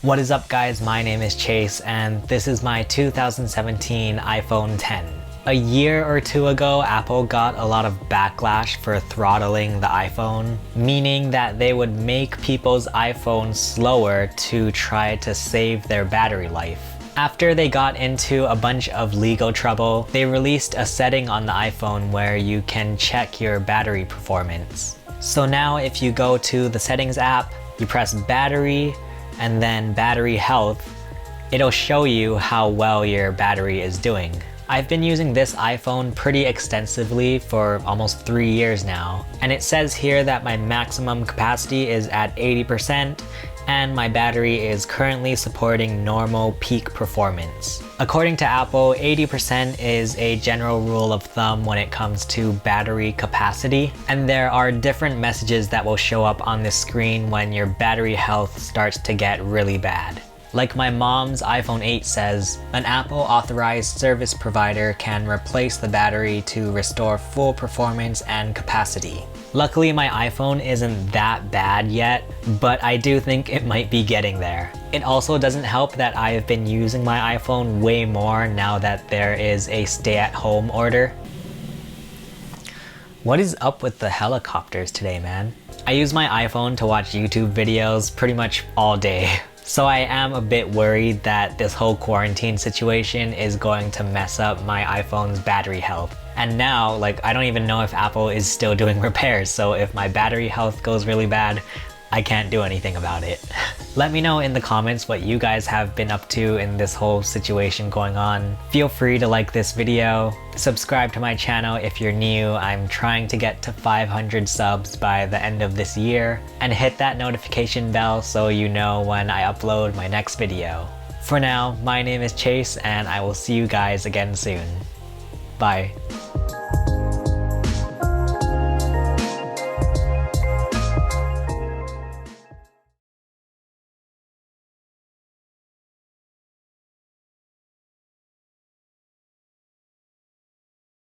What is up guys, my name is Chase and this is my 2017 iPhone X. A year or two ago, Apple got a lot of backlash for throttling the iPhone, meaning that they would make people's iPhones slower to try to save their battery life. After they got into a bunch of legal trouble, they released a setting on the iPhone where you can check your battery performance. So now if you go to the settings app, you press battery, and then battery health, it'll show you how well your battery is doing. I've been using this iPhone pretty extensively for almost 3 years now, and it says here that my maximum capacity is at 80% and my battery is currently supporting normal peak performance. According to Apple, 80% is a general rule of thumb when it comes to battery capacity, and there are different messages that will show up on the screen when your battery health starts to get really bad. Like my mom's iPhone 8 says, an Apple authorized service provider can replace the battery to restore full performance and capacity. Luckily my iPhone isn't that bad yet, but I do think it might be getting there. It also doesn't help that I've been using my iPhone way more now that there is a stay-at-home order. What is up with the helicopters today, man? I use my iPhone to watch YouTube videos pretty much all day. So I am a bit worried that this whole quarantine situation is going to mess up my iPhone's battery health. And now, I don't even know if Apple is still doing repairs, so if my battery health goes really bad, I can't do anything about it. Let me know in the comments what you guys have been up to in this whole situation going on. Feel free to like this video, subscribe to my channel if you're new. I'm trying to get to 500 subs by the end of this year, and hit that notification bell so you know when I upload my next video. For now, my name is Chase and I will see you guys again soon. Bye.